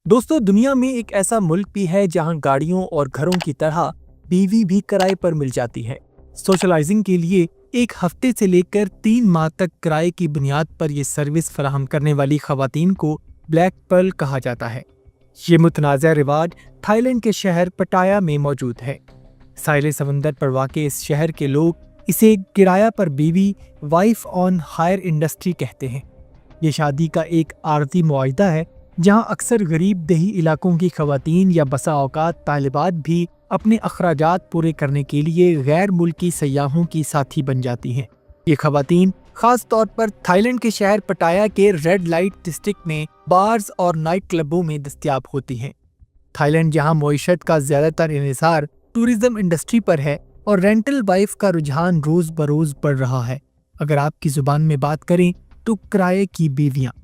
दोस्तों, दुनिया में एक ऐसा मुल्क भी है जहां गाड़ियों और घरों की तरह बीवी भी किराए पर मिल जाती है। सोशलाइजिंग के लिए एक हफ्ते से लेकर 3 माह तक किराए की बुनियाद पर यह सर्विस फराहम करने वाली खवातीन को ब्लैक पर्ल कहा जाता है। ये मुतनाज़ा रिवाज थाईलैंड के शहर पटाया में मौजूद है। साहिल समंदर पर वाक़े इस शहर के लोग इसे किराया पर बीवी वाइफ ऑन हायर इंडस्ट्री कहते हैं। ये शादी का एक आरती मुआहिदा है जहां अक्सर गरीब देही इलाकों की खवातीन या बसा औकात तालिबात भी अपने अखराजात पूरे करने के लिए गैर मुल्की सयाहों की साथी बन जाती हैं। ये खवातीन खास तौर पर थाईलैंड के शहर पटाया के रेड लाइट डिस्ट्रिक्ट में बार्स और नाइट क्लबों में दस्तयाब होती हैं। थाईलैंड जहां मईशत का ज्यादातर इन्हिसार टूरिज्म इंडस्ट्री पर है और रेंटल वाइफ का रुझान रोज बरोज बढ़ रहा है। अगर आपकी जुबान में बात करें तो किराए की बीवियां।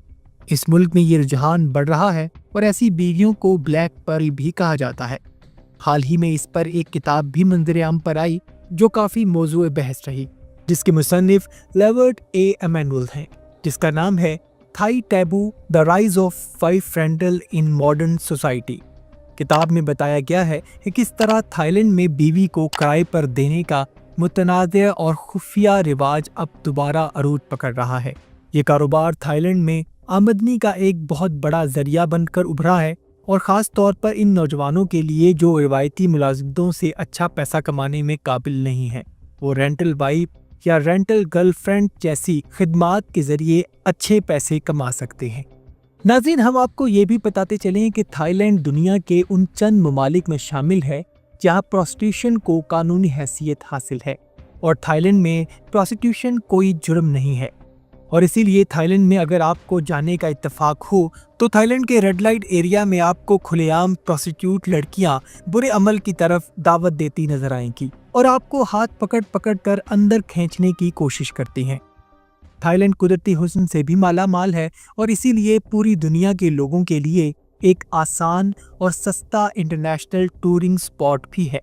इस मुल्क में ये रुझान बढ़ रहा है और ऐसी बीवियों को ब्लैक पर्ल भी कहा जाता है। हाल ही में इस पर एक किताब भी मंजर-ए-आम पर आई जो काफ़ी मौजूए बहस रही, जिसके मुसन्निफ लेवर्ट ए एमेनुअल हैं, जिसका नाम है Thai taboo the rise of wife rental in modern society. किताब में बताया गया है कि किस तरह थाईलैंड में बीवी को किराए पर देने का मुतनाज़ और खुफिया रिवाज अब दोबारा अरूज पकड़ रहा है। ये कारोबार थाईलैंड में आमदनी का एक बहुत बड़ा जरिया बनकर उभरा है और ख़ास तौर पर इन नौजवानों के लिए जो रिवायती मुलाजिमतों से अच्छा पैसा कमाने में काबिल नहीं है। वो रेंटल वाइफ या रेंटल गर्लफ्रेंड जैसी खिदमात के ज़रिए अच्छे पैसे कमा सकते हैं। नाज़रीन, हम आपको ये भी बताते चलें कि थाईलैंड दुनिया के उन चंद ममालिक में शामिल है जहाँ प्रोस्टिट्यूशन को कानूनी हैसियत हासिल है और थाईलैंड में प्रोस्टिट्यूशन कोई जुर्म नहीं है। और इसीलिए थाईलैंड में अगर आपको जाने का इत्तेफाक हो तो थाईलैंड के रेड लाइट एरिया में आपको खुलेआम प्रोस्टिट्यूट लड़कियां बुरे अमल की तरफ दावत देती नजर आएंगी और आपको हाथ पकड़ पकड़ कर अंदर खींचने की कोशिश करती हैं। थाईलैंड कुदरती हुस्न से भी माला माल है और इसीलिए पूरी दुनिया के लोगों के लिए एक आसान और सस्ता इंटरनेशनल टूरिंग स्पॉट भी है।